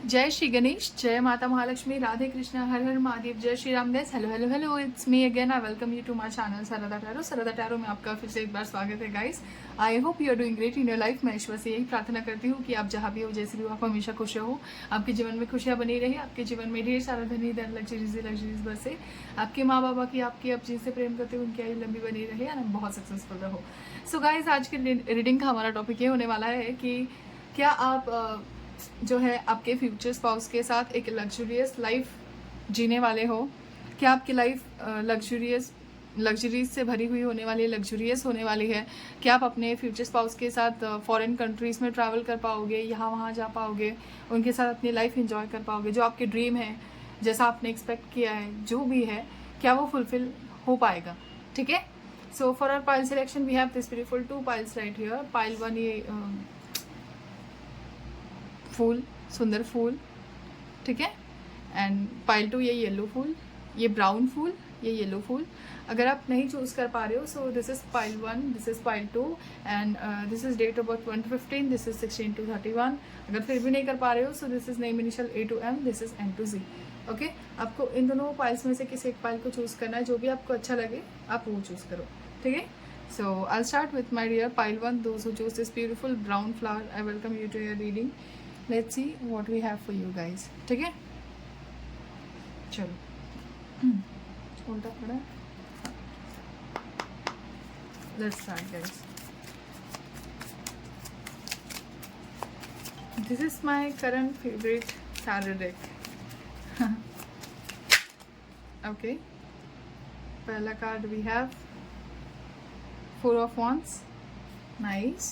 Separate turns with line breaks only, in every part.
जय श्री गणेश, जय माता महालक्ष्मी, राधे कृष्णा, हर हर महादेव, जय Shri Ram guys. Hello hello hello, it's me again. I welcome you to my channel Sarda tarot. Sarda tarot में आपका फिर से एक बार स्वागत है guys. I hope you are doing great in your life. मैं ईश्वर से यही प्रार्थना करती हूँ कि आप जहाँ भी हो, जैसे भी हो, आप हमेशा खुश रहो, आपके जीवन में खुशियाँ बनी रही, आपके जीवन में ढेर सारा धनी धन लग्जरीज बरसे, आपके माँ बाबा की, आपकी आप जिनसे प्रेम करते हो उनकी आयु लंबी बनी रहे और आप बहुत सक्सेसफुल रहो। सो गाइस, आज के रीडिंग का हमारा टॉपिक ये होने वाला है कि क्या आप जो है आपके फ्यूचर स्पाउस के साथ एक लग्जरियस लाइफ जीने वाले हो। क्या आपकी लाइफ लग्जरीज से भरी हुई होने वाली है, लग्जरियस होने वाली है। क्या आप अपने फ्यूचर स्पाउस के साथ फॉरेन कंट्रीज़ में ट्रैवल कर पाओगे, यहाँ वहाँ जा पाओगे, उनके साथ अपनी लाइफ एंजॉय कर पाओगे। जो आपके ड्रीम है, जैसा आपने एक्सपेक्ट किया है, जो भी है, क्या वो फुलफिल हो पाएगा। ठीक है। So for our pile selection we have this beautiful 2 piles right here. Pile 1 ये फूल, सुंदर फूल, ठीक है। एंड पाइल 2 ये येलो फूल, ये ब्राउन फूल, ये येलो फूल। अगर आप नहीं चूज कर पा रहे हो, so this is pile 1, this is pile 2 and this is date of birth 1 to 15, this is 16 to 31। अगर फिर भी नहीं कर पा रहे हो, so this is name initial A to M, this is N to Z। Okay, आपको इन दोनों पाइल्स में से किसी एक पाइल को चूज करना है। जो भी आपको अच्छा लगे आप वो चूज करो, ठीक है। So I'll start with my dear pile 1, those who chose this beautiful brown flower. I welcome you to your reading. Let's see what we have for you guys. ठीक है, चलो उल्टा पड़ा। Let's start guys. This is my current favorite tarot deck. Okay, पहला card we have 4 of Wands. Nice,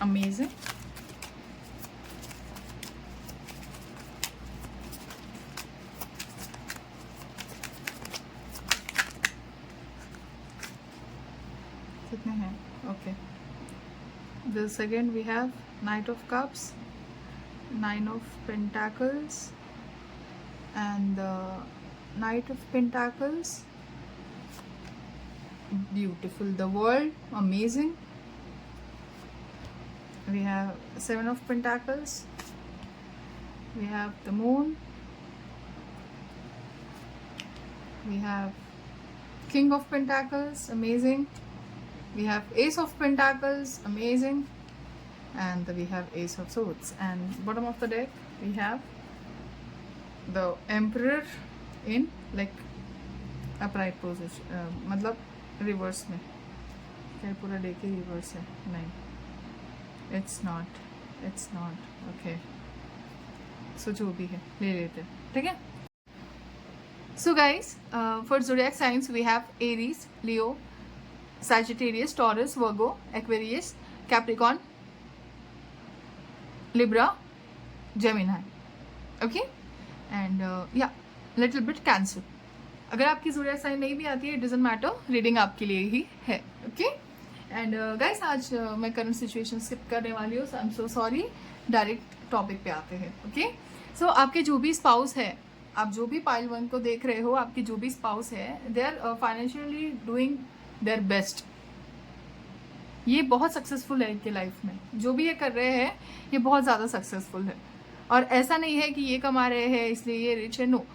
amazing. कितने हैं? Okay, the second we have Knight of Cups, 9 of Pentacles and the Knight of Pentacles. Beautiful, the World, amazing. We have 7 of Pentacles, we have the Moon, we have King of Pentacles, amazing. We have Ace of Pentacles, amazing. And we have Ace of Swords. And bottom of the deck we have the Emperor in like upright position, मतलब reverse में। क्या पूरा day के reverse है? नहीं, it's not okay. So जो भी है ले लेते हैं, ठीक है। So guys, for zodiac science we have Aries, Leo, Sagittarius, Taurus, Virgo, Aquarius, Capricorn, Libra, Gemini. Okay, and yeah, little bit Cancer. अगर आपकी ज़ोडिएक साइन नहीं भी आती है, इट डजंट मैटर, रीडिंग आपके लिए ही है। ओके, एंड गाइस आज मैं करंट सिचुएशन स्किप करने वाली हूँ, I am so sorry. Direct topic पे आते हैं। ओके, सो आपके जो भी स्पाउस है, आप जो भी पाइल 1 को देख रहे हो, आपके जो भी स्पाउस है, they are financially doing their best. ये बहुत सक्सेसफुल है इनके लाइफ में। जो भी ये कर रहे हैं, ये बहुत ज़्यादा सक्सेसफुल है। और ऐसा नहीं है कि ये कमा रहे हैं इसलिए ये रिच है, नो।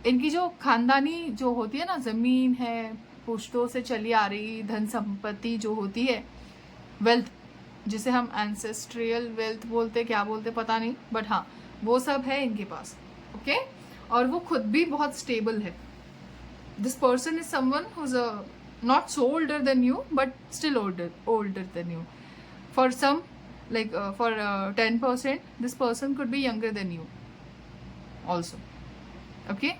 इनकी जो खानदानी जो होती है ना, ज़मीन है, पुश्तों से चली आ रही धन संपत्ति जो होती है, वेल्थ, जिसे हम एंसेस्ट्रियल वेल्थ बोलते, क्या बोलते पता नहीं, बट हाँ वो सब है इनके पास। ओके, और वो खुद भी बहुत स्टेबल है। This person is someone whose not so older than you but still older than you. For some, like for 10%, this person could be younger than you also. Okay,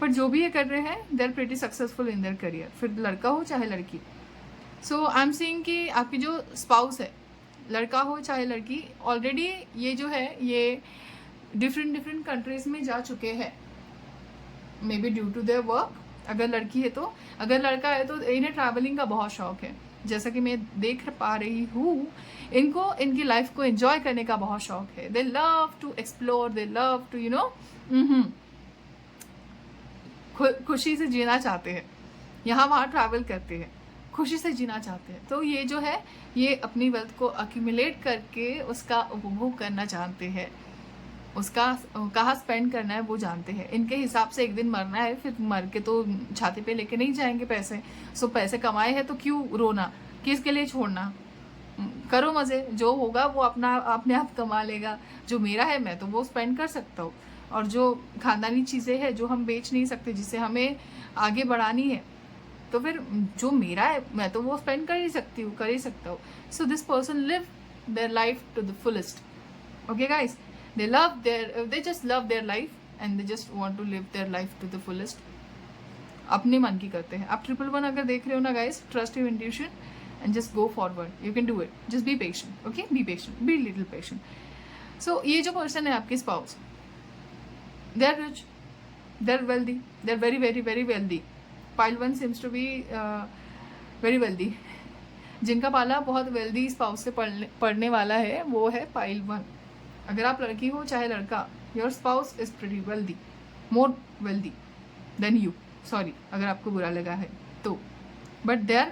पर जो भी ये कर रहे हैं, they are pretty successful in their career, फिर लड़का हो चाहे लड़की। So I'm seeing कि आपकी जो spouse है, लड़का हो चाहे लड़की, ऑलरेडी ये जो है ये डिफरेंट कंट्रीज में जा चुके हैं, maybe due to their work. अगर लड़की है तो, अगर लड़का है तो इन्हें ट्रैवलिंग का बहुत शौक है। जैसा कि मैं देख पा रही हूँ, इनको इनकी लाइफ को एंजॉय करने का बहुत शौक है। They love to explore, they love to खुशी से जीना चाहते हैं, यहाँ वहाँ ट्रैवल करते हैं। खुशी से जीना चाहते हैं। तो ये जो है ये अपनी वेल्थ को अक्यूमुलेट करके उसका उपभोग करना जानते हैं, उसका कहाँ स्पेंड करना है वो जानते हैं। इनके हिसाब से एक दिन मरना है, फिर मर के तो छाती पे लेके नहीं जाएंगे पैसे। सो पैसे कमाए हैं तो क्यों रोना, किसके लिए छोड़ना, करो मज़े, जो होगा वो अपना अपने आप कमा लेगा। जो मेरा है मैं तो वो स्पेंड कर सकता हूँ, और जो खानदानी चीज़ें हैं जो हम बेच नहीं सकते, जिसे हमें आगे बढ़ानी है, तो फिर जो मेरा है मैं तो वो स्पेंड कर ही सकती हूँ, कर ही सकता हूँ। So this person live their life to the fullest. Okay guys, they just love their life and they just want to live their life to the fullest। अपने मन की करते हैं। आप 111 अगर देख रहे हो ना guys, trust your intuition and just go forward, you can do it, just be patient. Okay, be patient, be little patient. So ये जो पर्सन है आपके spouse, they are rich, they are wealthy, they are very very very wealthy. Pile 1 seems to be very wealthy. जिनका पाला बहुत wealthy spouse से पढ़ने वाला है वो है पाइल 1। अगर आप लड़की हो चाहे लड़का, your spouse is pretty wealthy, more wealthy than you. Sorry अगर आपको बुरा लगा है तो, बट दे आर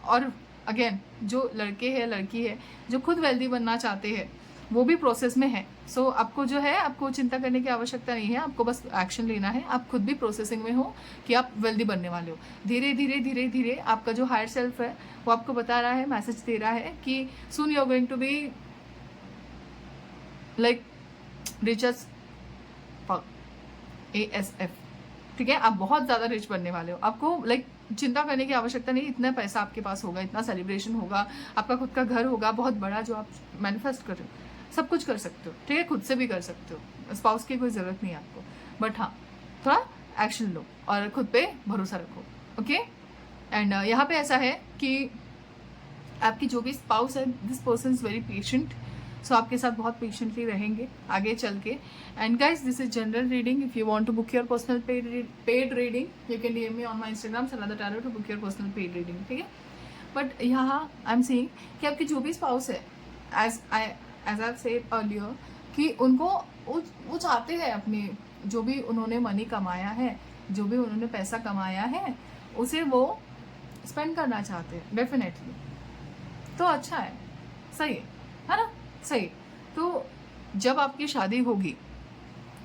और अगेन जो लड़के हैं लड़की है जो खुद वेल्दी बनना चाहते हैं वो भी प्रोसेस में है। सो आपको जो है आपको चिंता करने की आवश्यकता नहीं है, आपको बस एक्शन लेना है। आप खुद भी प्रोसेसिंग में हो कि आप वेल्दी बनने वाले हो। धीरे धीरे धीरे धीरे आपका जो हायर सेल्फ है वो आपको बता रहा है, मैसेज दे रहा है कि soon you are going to be like rich as ASF। ठीक है, आप बहुत ज़्यादा रिच बनने वाले हो। आपको लाइक चिंता करने की आवश्यकता नहीं, इतना पैसा आपके पास होगा, इतना सेलिब्रेशन होगा, आपका खुद का घर होगा बहुत बड़ा जो आप मैनिफेस्ट कर रहे हो। सब कुछ कर सकते हो, ठीक है, खुद से भी कर सकते हो, स्पाउस की कोई ज़रूरत नहीं है आपको। बट हाँ, थोड़ा एक्शन लो और खुद पे भरोसा रखो। ओके, एंड यहाँ पे ऐसा है कि आपकी जो भी स्पाउस है, this person is very patient. So आपके साथ बहुत पेशेंटली रहेंगे आगे चल के। And guys, this is general reading. If you want to book your personal paid reading you can DM me on my Instagram सनादा tarot to book your personal paid reading. ठीक है, बट यहाँ आई am saying कि आपकी जो भी spouse है, as I said earlier, कि उनको वो चाहते हैं अपने जो भी उन्होंने मनी कमाया है, जो भी उन्होंने पैसा कमाया है, उसे वो स्पेंड करना चाहते हैं डेफिनेटली। तो अच्छा है, सही है ना, सही। तो जब आपकी शादी होगी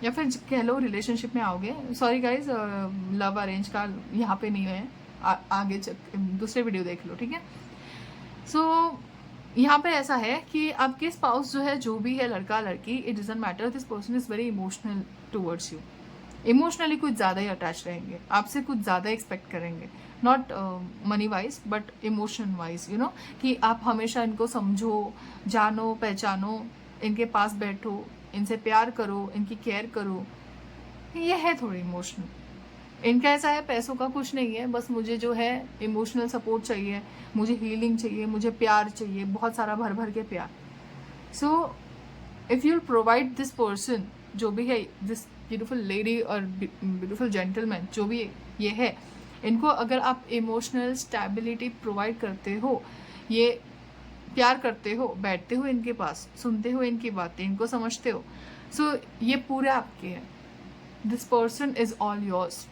या फिर कह लो रिलेशनशिप में आओगे, सॉरी गाइज लव अरेंज का यहाँ पे नहीं है, आगे दूसरे वीडियो देख लो। ठीक है, सो यहाँ पे ऐसा है कि आपके स्पाउस जो है, जो भी है लड़का लड़की, it doesn't matter, this person is very emotional towards you. Emotionally कुछ ज़्यादा ही अटैच रहेंगे, आपसे कुछ ज़्यादा एक्सपेक्ट करेंगे, not money wise but emotion wise, you know, कि आप हमेशा इनको समझो, जानो, पहचानो, इनके पास बैठो, इनसे प्यार करो, इनकी केयर करो। ये है थोड़ी इमोशनल। इनका ऐसा है, पैसों का कुछ नहीं है, बस मुझे जो है इमोशनल सपोर्ट चाहिए, मुझे हीलिंग चाहिए, मुझे प्यार चाहिए, बहुत सारा भर भर के प्यार। So if you provide this person, जो भी है, दिस ब्यूटीफुल लेडी और ब्यूटीफुल जेंटलमैन जो भी ये है, इनको अगर आप इमोशनल स्टेबिलिटी प्रोवाइड करते हो, ये प्यार करते हो, बैठते हो इनके पास, सुनते हो इनकी बातें, इनको समझते हो, सो ये पूरे आपके हैं। This person is all yours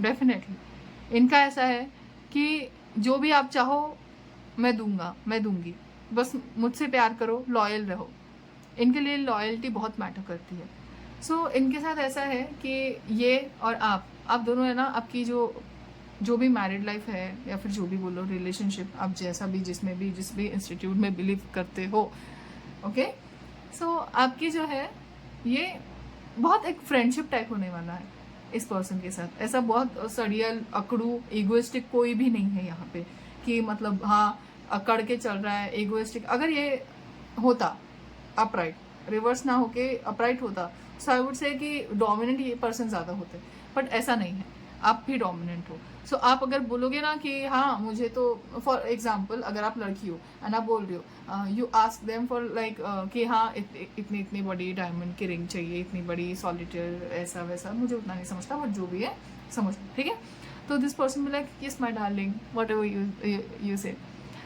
definitely. इनका ऐसा है कि जो भी आप चाहो मैं दूंगा, मैं दूंगी, बस मुझसे प्यार करो, लॉयल रहो। इनके लिए लॉयल्टी बहुत मैटर करती है। सो इनके साथ ऐसा है कि ये और आप दोनों है ना, आपकी जो भी मैरिड लाइफ है या फिर जो भी बोलो रिलेशनशिप, आप जैसा भी जिस भी इंस्टीट्यूट में बिलीव करते हो, ओके, सो आपकी जो है ये बहुत एक फ्रेंडशिप टाइप होने वाला है इस पर्सन के साथ। ऐसा बहुत सड़ियल, अकड़ू, ईगोइस्टिक कोई भी नहीं है यहाँ पे कि मतलब हाँ अकड़ के चल रहा है, ईगोइस्टिक। अगर ये होता अपराइट, रिवर्स ना होके अपराइट होता, सो आई वुड से कि डोमिनेंट ये पर्सन ज़्यादा होते, बट ऐसा नहीं है, आप भी डोमिनेंट हो। सो आप अगर बोलोगे ना कि हाँ मुझे तो, फॉर एग्जाम्पल अगर आप लड़की हो एंड आप बोल रहे हो, you ask them for like कि हाँ इतनी बड़ी डायमंड की रिंग चाहिए, इतनी बड़ी सॉलिटेयर, ऐसा वैसा, मुझे उतना नहीं समझता बट जो भी है समझ, ठीक है। तो this person will like yes my darling what ever you से।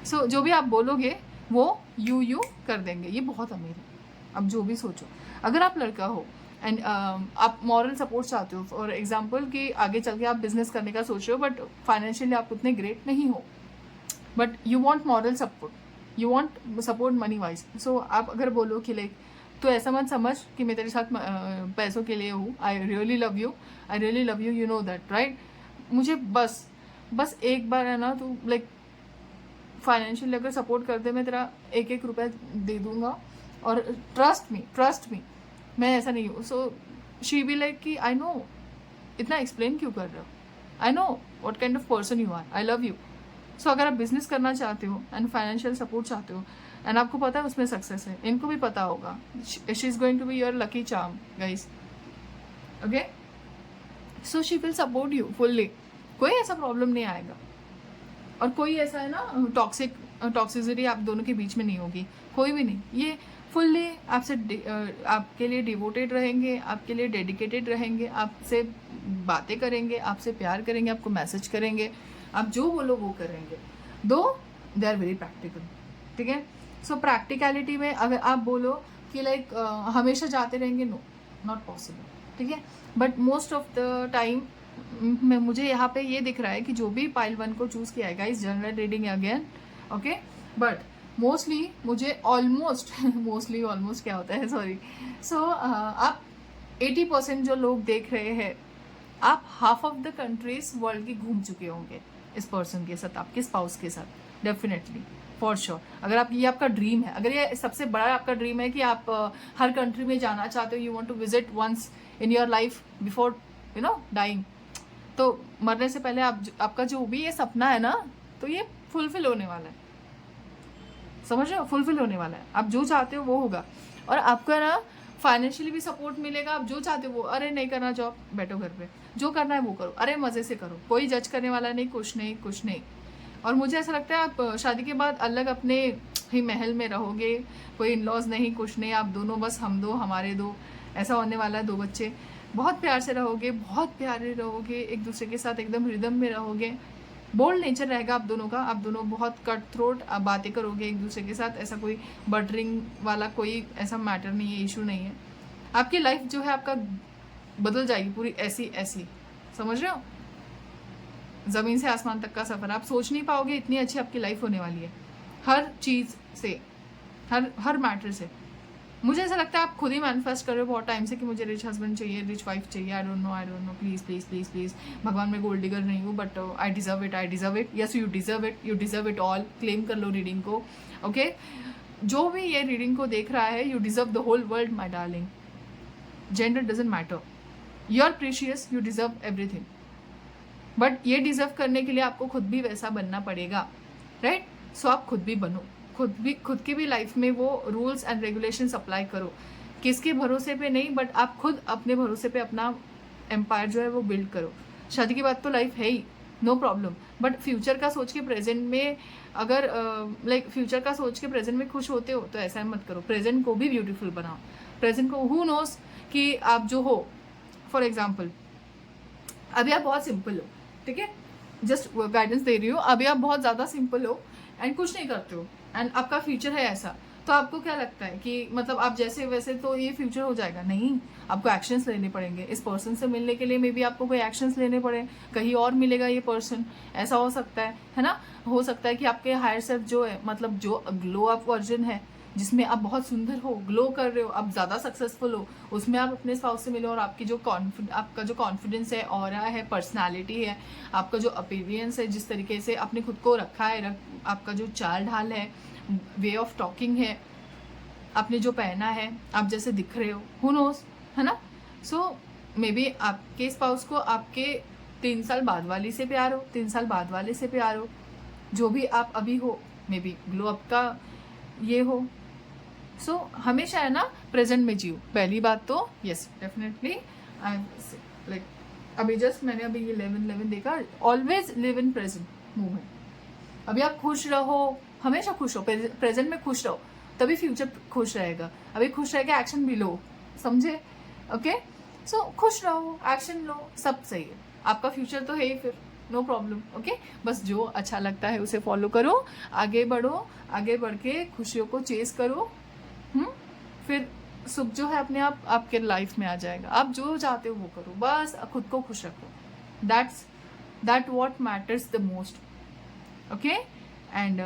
सो जो भी आप बोलोगे वो यू कर देंगे, ये बहुत अमीर है। अब जो भी सोचो, अगर आप लड़का हो एंड आप मॉरल सपोर्ट चाहते हो, फॉर एग्जाम्पल कि आगे चल के आप बिजनेस करने का सोच रहे हो बट फाइनेंशियली आप उतने ग्रेट नहीं हो, but you want moral support, you want support money wise. So आप अगर बोलो कि लाइक तो ऐसा मत समझ कि मैं तेरे साथ पैसों के लिए हूँ. I really love you, I really love you, you know that right. मुझे बस एक बार है ना तू लाइक फाइनेंशियली अगर सपोर्ट कर दे, मैं तेरा एक एक रुपया दे दूंगा. और ट्रस्ट मी मैं ऐसा नहीं हूँ. सो शी बी लाइक कि आई नो, इतना एक्सप्लेन क्यों कर रहे हो, I know what kind of person you are, I love you. So अगर आप बिजनेस करना चाहते हो एंड फाइनेंशियल सपोर्ट चाहते हो एंड आपको पता है उसमें सक्सेस है, इनको भी पता होगा, she is going to be your lucky charm guys. Okay, so she will support you fully, कोई ऐसा प्रॉब्लम नहीं आएगा. और कोई ऐसा है ना टॉक्सिसिटी आप दोनों के बीच में नहीं होगी, कोई भी नहीं. ये फुल्ली आपसे आपके लिए डिवोटेड रहेंगे, आपके लिए डेडिकेटेड रहेंगे, आपसे बातें करेंगे, आपसे प्यार करेंगे, आपको मैसेज करेंगे, आप जो बोलो वो करेंगे. दो दे आर वेरी प्रैक्टिकल. ठीक है. सो प्रैक्टिकलिटी में अगर आप बोलो कि लाइक हमेशा जाते रहेंगे, नो, नॉट पॉसिबल. ठीक है. But most of the time मुझे यहाँ पे ये दिख रहा है कि जो भी पाइल 1 को चूज किया है guys, general reading again. Okay. But mostly मुझे ऑलमोस्ट क्या होता है, सॉरी. सो आप 80% जो लोग देख रहे हैं, आप half of the countries world की घूम चुके होंगे इस पर्सन के साथ, आपके स्पाउस के साथ, डेफिनेटली, फॉर श्योर. अगर आप ये आपका ड्रीम है, अगर ये सबसे बड़ा आपका ड्रीम है कि आप हर कंट्री में जाना चाहते हो, you want to visit once in your life before you know dying, तो मरने से पहले आपका जो भी ये सपना है ना, तो ये फुलफिल होने वाला है. समझ रहे हो, फुलफिल होने वाला है. आप जो चाहते हो वो होगा. और आपको ना फाइनेंशियली भी सपोर्ट मिलेगा. आप जो चाहते हो वो, अरे नहीं करना जॉब, बैठो घर पे, जो करना है वो करो, अरे मज़े से करो, कोई जज करने वाला नहीं, कुछ नहीं. और मुझे ऐसा लगता है आप शादी के बाद अलग अपने ही महल में रहोगे, कोई इन लॉज नहीं, कुछ नहीं, आप दोनों बस हम दो हमारे दो, ऐसा होने वाला है. 2 बच्चे, बहुत प्यार से रहोगे, बहुत प्यारे रहोगे, एक दूसरे के साथ एकदम रिदम में रहोगे. बोल्ड नेचर रहेगा आप दोनों का, आप दोनों बहुत कट थ्रोट बातें करोगे एक दूसरे के साथ. ऐसा कोई बटरिंग वाला कोई ऐसा मैटर नहीं है, इशू नहीं है. आपकी लाइफ जो है आपका बदल जाएगी पूरी, ऐसी. समझ रहे हो, जमीन से आसमान तक का सफर. आप सोच नहीं पाओगे इतनी अच्छी आपकी लाइफ होने वाली है, हर चीज से, हर मैटर से. मुझे ऐसा लगता है आप खुद ही मैनिफेस्ट कर रहे हो बहुत टाइम से कि मुझे रिच हस्बैंड चाहिए, रिच वाइफ चाहिए. I don't know, please. भगवान, मैं गोल्ड डिगर नहीं हूँ, but I deserve it. Yes, you deserve it all. Claim कर लो रीडिंग को. ओके. जो भी ये रीडिंग को देख रहा है, you deserve the whole world my darling. Gender doesn't matter, you are precious, you deserve everything. But ये डिजर्व करने के लिए आपको खुद भी वैसा बनना पड़ेगा, राइट. सो आप खुद भी बनो, खुद की भी लाइफ में वो रूल्स एंड रेगुलेशंस अप्लाई करो. किसके भरोसे पे नहीं, बट आप खुद अपने भरोसे पे अपना एम्पायर जो है वो बिल्ड करो. शादी के बाद तो लाइफ है ही, नो प्रॉब्लम. बट फ्यूचर का सोच के प्रेजेंट में, अगर लाइक फ्यूचर का सोच के प्रेजेंट में खुश होते हो तो ऐसा मत करो. प्रेजेंट को भी ब्यूटीफुल बनाओ. प्रेजेंट को, हु नोस कि आप जो हो, फॉर एग्जाम्पल अभी आप बहुत सिंपल हो, ठीक है, जस्ट गाइडेंस दे रही हूँ. अभी आप बहुत ज़्यादा सिंपल हो एंड कुछ नहीं करते हो एंड आपका फ्यूचर है ऐसा, तो आपको क्या लगता है कि मतलब आप जैसे वैसे तो ये फ्यूचर हो जाएगा? नहीं, आपको एक्शंस लेने पड़ेंगे. इस पर्सन से मिलने के लिए मे बी आपको कोई एक्शंस लेने पड़े, कहीं और मिलेगा ये पर्सन, ऐसा हो सकता है ना. हो सकता है कि आपके हायर सेल्फ जो है, मतलब जो ग्लो अप वर्जन है, जिसमें आप बहुत सुंदर हो, ग्लो कर रहे हो, आप ज़्यादा सक्सेसफुल हो, उसमें आप अपने स्पाउस से मिलो और आपकी जो आपका जो कॉन्फिडेंस है, ऑरा है, पर्सनालिटी है, आपका जो अपीयरेंस है, जिस तरीके से आपने खुद को रखा है, आपका जो चाल ढाल है, वे ऑफ टॉकिंग है, आपने जो पहना है, आप जैसे दिख रहे हो, हु नोस, है ना. सो मे बी आपके स्पाउस को आपके 3 साल बाद वाली से प्यार हो, 3 साल बाद वाले से प्यार हो, जो भी आप अभी हो, मे बी ग्लो अप का ये हो. सो हमेशा है ना प्रेजेंट में जियो. पहली बात तो यस, डेफिनेटली आई लाइक अभी जस्ट मैंने अभी ये 11 देखा. Always live in present moment. अभी आप खुश रहो, हमेशा खुश रहो, प्रेजेंट में खुश रहो, तभी फ्यूचर खुश रहेगा. अभी खुश रह के एक्शन भी लो, समझे. ओके. सो खुश रहो, एक्शन लो, सब सही है. आपका फ्यूचर तो है ही, फिर नो प्रॉब्लम. ओके. बस जो अच्छा लगता है उसे फॉलो करो, आगे बढ़ो, आगे बढ़ के खुशियों को चेस करो. फिर सुख जो है अपने आप आपके लाइफ में आ जाएगा. आप जो चाहते हो वो करो, बस खुद को खुश रखो. That what matters the most. Okay. And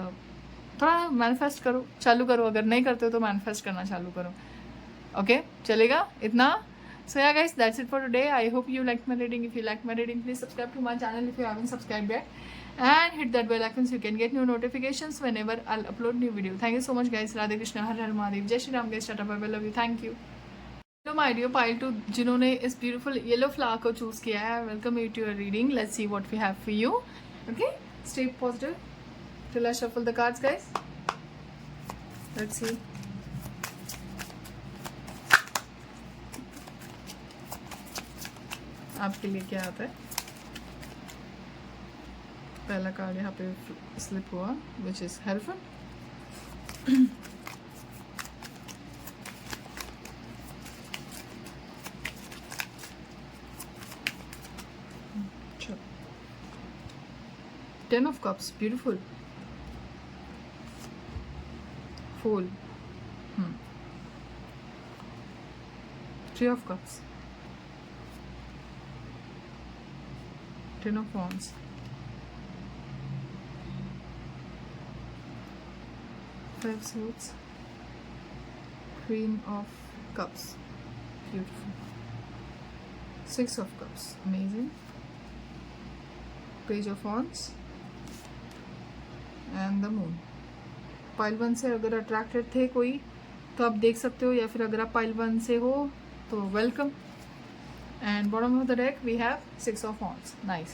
थोड़ा मैनिफेस्ट करो, चालू करो, अगर नहीं करते हो तो मैनिफेस्ट करना चालू करो, ओके चलेगा इतना. So yeah guys, that's it for today. I hope you liked my reading. If you liked my reading, please subscribe to my channel if you haven't subscribed yet, and hit that bell icon so you can get new notifications whenever I'll upload new video. Thank you so much guys. Radhe Krishna, Har Har Mahadev, Jai Shri Ram guys, tata bye bye, love you, thank you. Hello my dear pile 2 जिन्होंने इस beautiful yellow flower को choose किया है, welcome you to your reading. Let's see what we have for you. Okay, stay positive till I shuffle the cards guys. Let's see. आपके लिए क्या आता है. पहला कार्ड यहाँ पे स्लिप हुआ which is helpful. Ten of cups, beautiful. फूल. Three of cups. Ten of Wands. Five Swords. Queen of Cups. Beautiful. Six of Cups. Amazing. Page of Wands. And the Moon. Pile 1 से अगर attracted थे कोई तो आप देख सकते हो, या फिर अगर आप Pile 1 से हो तो welcome. And bottom of the deck we have Six of Wands. Nice.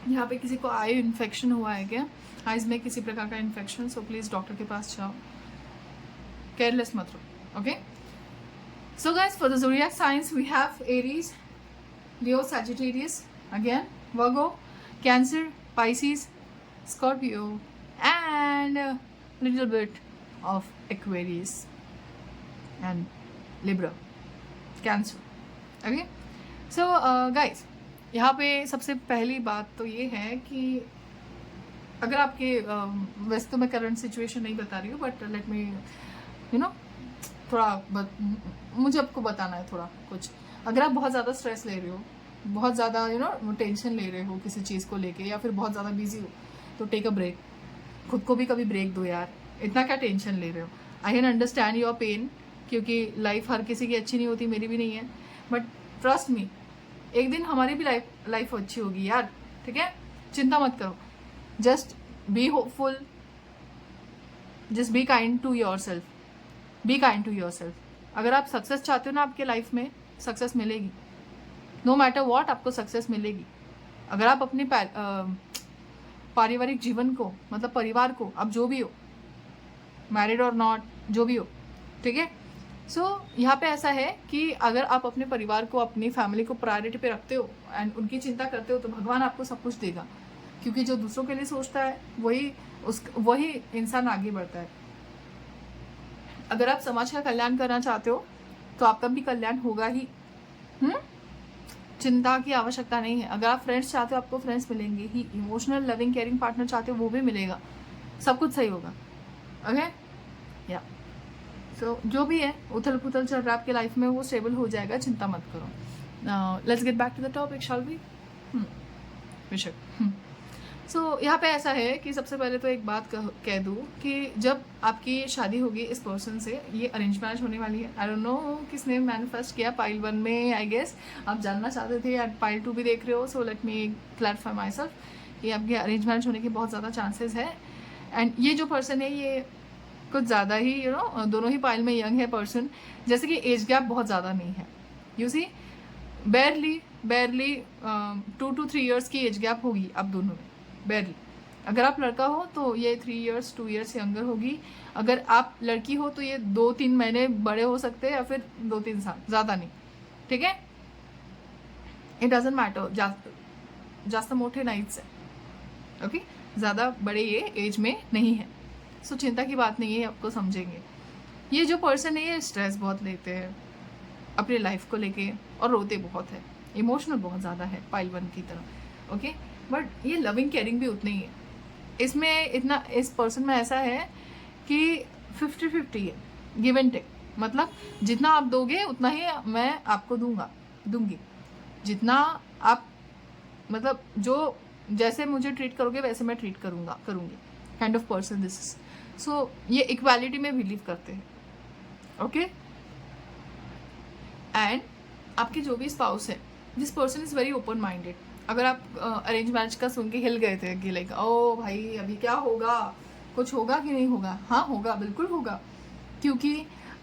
यहाँ पे किसी को आई इन्फेक्शन हुआ है क्या, आइज में किसी प्रकार का इन्फेक्शन, सो प्लीज डॉक्टर के पास जाओ, केयरलेस मत रहो. Okay so guys for the zodiac science we have Aries, Leo, Sagittarius, again Virgo, Cancer, Pisces, Scorpio and little bit of Aquarius and Libra, Cancer. Okay, so guys, यहाँ पे सबसे पहली बात तो ये है कि अगर आपके वैसे तो मैं करंट सिचुएशन नहीं बता रही हूँ, but let me you know थोड़ा मुझे आपको बताना है थोड़ा कुछ. अगर आप बहुत ज़्यादा स्ट्रेस ले रहे हो, बहुत ज़्यादा यू नो टेंशन ले रहे हो किसी चीज़ को लेके, या फिर बहुत ज़्यादा बिजी हो, तो टेक अ ब्रेक. खुद को भी कभी ब्रेक दो यार, इतना क्या टेंशन ले रहे हो. I can understand your pain, क्योंकि लाइफ हर किसी की अच्छी नहीं होती, मेरी भी नहीं है, बट ट्रस्ट मी एक दिन हमारी भी लाइफ अच्छी होगी यार. ठीक है, चिंता मत करो, just be hopeful, just be kind to yourself, be kind to yourself. अगर आप सक्सेस चाहते हो ना, आपके लाइफ में सक्सेस मिलेगी, नो मैटर वॉट, आपको सक्सेस मिलेगी. अगर आप अपने पारिवारिक जीवन को, मतलब परिवार को, आप जो भी हो, मैरिड और नॉट, जो भी हो, ठीक है. सो यहाँ पे ऐसा है कि अगर आप अपने परिवार को, अपनी फैमिली को प्रायोरिटी पे रखते हो एंड उनकी चिंता करते हो, तो भगवान आपको सब कुछ देगा, क्योंकि जो दूसरों के लिए सोचता है वही इंसान आगे बढ़ता है. अगर आप समाज का कल्याण करना चाहते हो तो आपका भी कल्याण होगा ही. चिंता की आवश्यकता नहीं है. अगर आप फ्रेंड्स चाहते हो, आपको फ्रेंड्स मिलेंगे ही. इमोशनल लविंग केयरिंग पार्टनर चाहते हो, वो भी मिलेगा. सब कुछ सही होगा. ओके या सो जो भी है उथल पुथल चल रहा है आपके लाइफ में, वो स्टेबल हो जाएगा, चिंता मत करो. Let's get back to the topic, shall we. बेशक. सो यहाँ पे ऐसा है कि सबसे पहले तो एक बात कह दूँ कि जब आपकी शादी होगी इस पर्सन से, ये अरेंज मैरिज होने वाली है. आई डोंट नो किसने मैनिफेस्ट किया पाइल 1 में, आई गेस आप जानना चाहते थे, एंड पाइल 2 भी देख रहे हो. So let me clarify my self कि आपके अरेंज मैरिज होने के बहुत ज़्यादा चांसेस है. एंड ये जो पर्सन है, ये कुछ ज़्यादा ही यू नो दोनों ही पाइल में यंग है पर्सन, जैसे कि एज गैप बहुत ज़्यादा नहीं है. You see barely 2 to 3 years की एज गैप होगी आप दोनों में, बेरली. अगर आप लड़का हो तो ये 3 years 2 years यंगर होगी. अगर आप लड़की हो तो ये 2-3 महीने बड़े हो सकते हैं, या फिर 2-3 साल, ज़्यादा नहीं. ठीक है, इट डजंट मैटर, जास्त मोठे नाहीच आहे. ओके, ज़्यादा बड़े ये एज में नहीं है. सो चिंता की बात नहीं है, आपको समझेंगे. ये जो पर्सन है, ये स्ट्रेस बहुत लेते हैं अपनी लाइफ को लेके, और रोते बहुत है, इमोशनल बहुत ज़्यादा है पाइल 1 की तरह. ओके, बट ये लविंग केयरिंग भी उतनी ही है. इसमें इतना, इस पर्सन में ऐसा है कि 50-50 है, गिव एंड टेक. मतलब जितना आप दोगे उतना ही मैं आपको दूंगी. जितना आप मतलब जो जैसे मुझे ट्रीट करोगे वैसे मैं ट्रीट करूँगी, kind of person this is. So ये इक्वालिटी में बिलीव करते हैं, ओके। एंड आपके जो भी स्पाउस है, this person is very open minded. अगर आप अरेंज मैरिज का सुन के हिल गए थे कि लाइक ओ भाई अभी क्या होगा, कुछ होगा कि नहीं होगा, हाँ होगा, बिल्कुल होगा, क्योंकि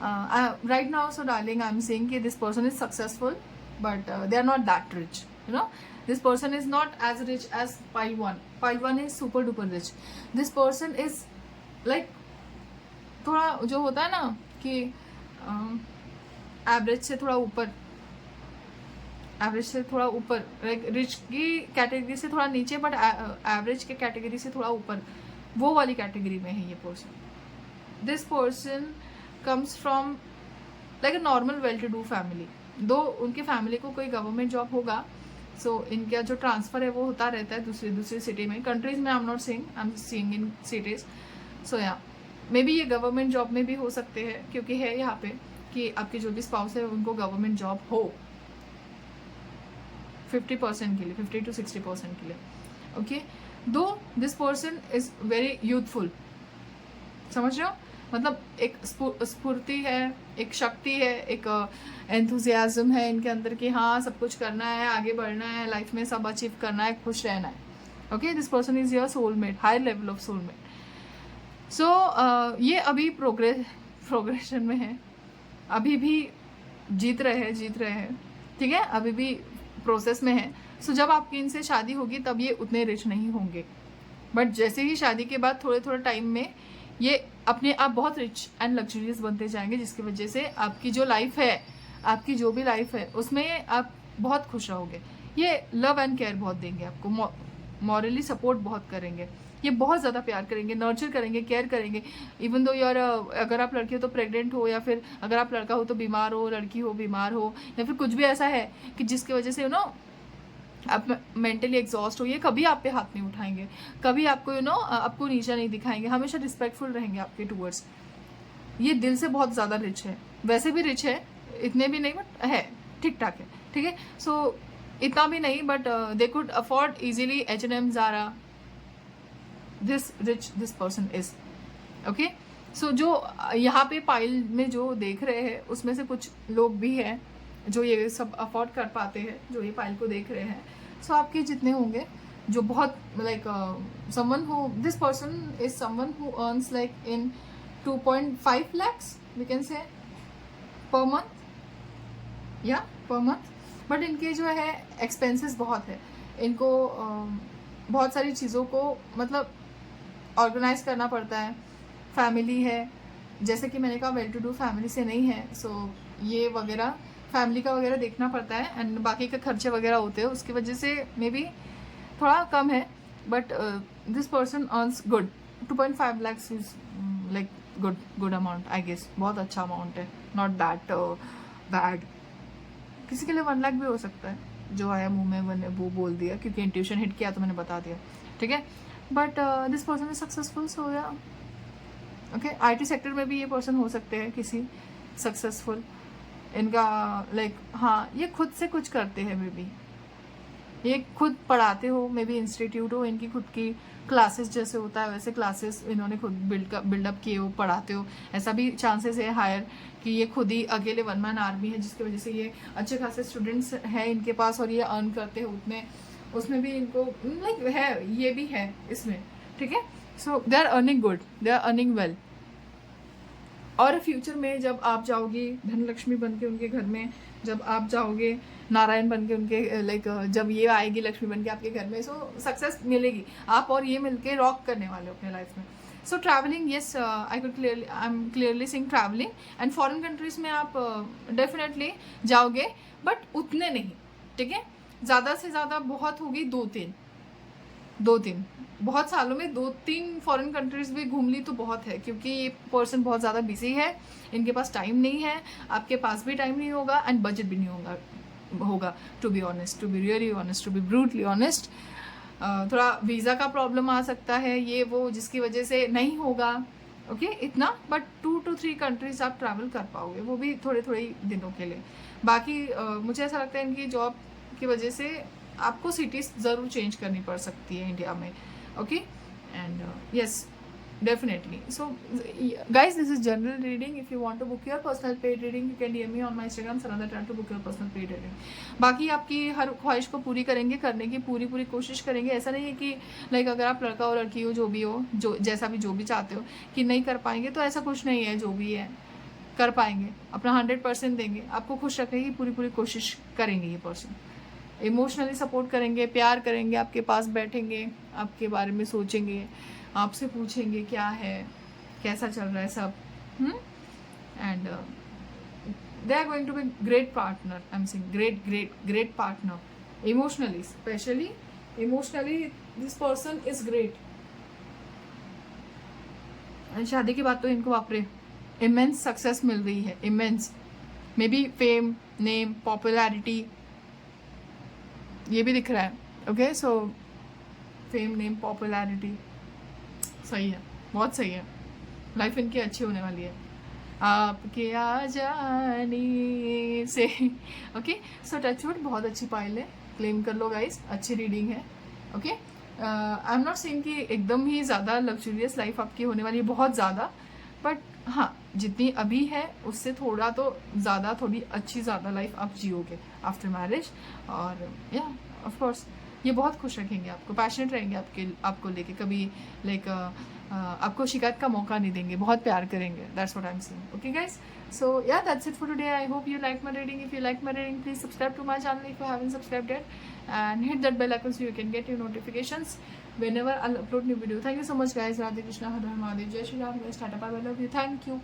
right now so darling I am saying कि this person is successful but they are not that rich, you know. This person is not as rich as pile one is super duper rich. This person is like थोड़ा जो होता है ना कि average से थोड़ा ऊपर, एवरेज से थोड़ा ऊपर, लाइक रिच की कैटेगरी से थोड़ा नीचे बट एवरेज के कैटेगरी से थोड़ा ऊपर, वो वाली कैटेगरी में है ये person. This person comes from like a normal well to do family, though उनके फैमिली को कोई गवर्नमेंट जॉब होगा, सो इनका जो ट्रांसफ़र है वो होता रहता है दूसरी सिटी में, कंट्रीज में। I am not saying, I am seeing in cities. So या मे बी ये गवर्नमेंट जॉब में भी हो सकते हैं, क्योंकि है यहाँ पे कि आपके जो भी स्पाउस है उनको गवर्नमेंट जॉब हो 50% के लिए, 50 to 60% के लिए, ओके। दो this person is very youthful, समझ रहे हो, मतलब एक स्फूर्ति है, एक शक्ति है, एक एंथुजियाज्म है इनके अंदर कि हाँ सब कुछ करना है, आगे बढ़ना है, लाइफ में सब अचीव करना है, खुश रहना है, okay. This person is your soulmate, high level of soulmate. So ये अभी प्रोग्रेशन में है, अभी भी जीत रहे हैं, ठीक है, अभी भी प्रोसेस में है। सो जब आपकी इनसे शादी होगी तब ये उतने रिच नहीं होंगे, बट जैसे ही शादी के बाद थोड़े टाइम में ये अपने आप बहुत रिच एंड लग्जरियस बनते जाएंगे, जिसकी वजह से आपकी जो लाइफ है, आपकी जो भी लाइफ है उसमें आप बहुत खुश रहोगे। ये लव एंड केयर बहुत देंगे आपको, मॉरली सपोर्ट बहुत करेंगे, ये बहुत ज़्यादा प्यार करेंगे, नर्चर करेंगे, केयर करेंगे। इवन दो यार अगर आप लड़की हो तो प्रेग्नेंट हो, या फिर अगर आप लड़का हो तो बीमार हो, लड़की हो बीमार हो, या फिर कुछ भी ऐसा है कि जिसकी वजह से आप मेंटली एग्जॉस्ट हो, ये कभी आप पे हाथ नहीं उठाएंगे, कभी आपको आपको नीचा नहीं दिखाएंगे, हमेशा रिस्पेक्टफुल रहेंगे आपके टूवर्ड्स। ये दिल से बहुत ज़्यादा रिच है, वैसे भी रिच है, इतने भी नहीं बट है, ठीक ठाक है, ठीक है। सो इतना भी नहीं but they could afford easily H&M, Zara, this person is, okay. So जो यहाँ पे पाइल में जो देख रहे हैं उसमें से कुछ लोग भी हैं जो ये सब अफोर्ड कर पाते हैं, जो ये पाइल को देख रहे हैं। सो आपके जितने होंगे जो बहुत like someone who, this person is someone who earns like in 2.5 lakhs we can say per month, या पर मंथ। बट इनके जो है एक्सपेंसेस बहुत है, इनको बहुत सारी चीज़ों को मतलब ऑर्गेनाइज करना पड़ता है, फैमिली है, जैसे कि मैंने कहा वेल टू डू फैमिली से नहीं है, सो ये वगैरह फैमिली का वगैरह देखना पड़ता है, एंड बाकी के खर्चे वगैरह होते हैं, उसकी वजह से मे बी थोड़ा कम है, but this person earns good. 2.5 lakhs is like good amount, I guess बहुत अच्छा अमाउंट है, नॉट दैट बैड। किसी के लिए 1 लाख भी हो सकता है, जो आया मुंह में मैंने वो बोल दिया क्योंकि इंट्यूशन हिट किया तो मैंने बता दिया, ठीक है। But this person is successful, so या ओके। IT सेक्टर में भी ये पर्सन हो सकते हैं किसी सक्सेसफुल, इनका लाइक हाँ ये खुद से कुछ करते हैं, मे बी ये खुद पढ़ाते हो, मे बी इंस्टीट्यूट हो, इनकी खुद की क्लासेस जैसे होता है वैसे क्लासेस इन्होंने खुद बिल्डअप किए हो, पढ़ाते हो, ऐसा भी चांसेस है हायर कि ये खुद ही अकेले वन मैन आर्मी है, जिसकी वजह से ये अच्छे खासे स्टूडेंट्स हैं इनके पास और ये अर्न करते हैं उतने, उसमें भी इनको लाइक है, ये भी है इसमें, ठीक है। So they are earning good, they are earning well. और फ्यूचर में जब आप जाओगी धनलक्ष्मी बन के उनके घर में, जब आप जाओगे नारायण बन के उनके लाइक जब ये आएगी लक्ष्मी बन के आपके घर में, सो सक्सेस मिलेगी, आप और ये मिलके रॉक करने वाले हो अपने लाइफ में। सो travelling, yes I am clearly seeing travelling, and foreign countries में आप डेफिनेटली जाओगे बट उतने नहीं, ठीक है। ज़्यादा से ज़्यादा बहुत होगी 2-3 बहुत सालों में 2-3 फॉरेन कंट्रीज भी घूम ली तो बहुत है, क्योंकि ये पर्सन बहुत ज़्यादा बिजी है, इनके पास टाइम नहीं है, आपके पास भी टाइम नहीं होगा, एंड बजट भी नहीं होगा to be honest, to be really honest, to be brutally honest. थोड़ा वीज़ा का प्रॉब्लम आ सकता है, ये वो, जिसकी वजह से नहीं होगा, ओके इतना, बट 2 to 3 कंट्रीज आप ट्रैवल कर पाओगे, वो भी थोड़े दिनों के लिए। बाकी मुझे ऐसा लगता है इनकी जॉब की वजह से आपको सिटीज़ ज़रूर चेंज करनी पड़ सकती है इंडिया में. Okay, and yes, definitely. So guys, this is general reading. If you want to book your personal paid reading, you can DM me on my Instagram Sananda Tran to book your personal paid reading. बाकी आपकी हर ख्वाहिश को पूरी करेंगे, करने की पूरी कोशिश करेंगे. ऐसा नहीं है कि लाइक अगर आप लड़का हो लड़की हो, जो भी हो, जो जैसा भी जो भी चाहते हो कि नहीं कर पाएंगे, तो ऐसा कुछ नहीं है. जो भी है कर पाएंगे, अपना 100% देंगे, आपको खुश रखने की पूरी कोशिश करेंगे. ये पर्सन इमोशनली सपोर्ट करेंगे, प्यार करेंगे, आपके पास बैठेंगे, आपके बारे में सोचेंगे, आपसे पूछेंगे क्या है, कैसा चल रहा है सब. And they are going to be great partner. I am saying great partner emotionally, especially emotionally this person is great. शादी के बाद तो इनको बापरे इमेंस सक्सेस मिल रही है, immense. May be fame, name, popularity, ये भी दिख रहा है. ओके, सो फेम, नेम, पॉपुलैरिटी सही है, बहुत सही है. लाइफ इनकी अच्छी होने वाली है आपके आ जाने से. ओके, सो टचवुड, बहुत अच्छी पाइल है, क्लेम कर लो गाइस, अच्छी रीडिंग है. Okay, I am not saying कि एकदम ही ज़्यादा लग्जूरियस लाइफ आपकी होने वाली है, बहुत ज़्यादा, बट हाँ, जितनी अभी है उससे थोड़ा तो ज़्यादा, थोड़ी अच्छी ज़्यादा लाइफ आप जियोगे आफ्टर मैरिज. और या ऑफ कोर्स ये बहुत खुश रखेंगे आपको, पैशनेट रहेंगे आपको लेके, कभी लाइक आपको शिकायत का मौका नहीं देंगे, बहुत प्यार करेंगे. That's what I am saying. Okay guys, so या that's it for today. I hope you like my reading. If you like my reading, please subscribe to my channel if you haven't subscribed yet, and hit that bell icon so you can get your notifications whenever I'll upload new video. Thank you so much guys. Radhe Krishna, Har Har Mahadev, Jai Shri Ram guys. Tata, bye bye, love you, thank you.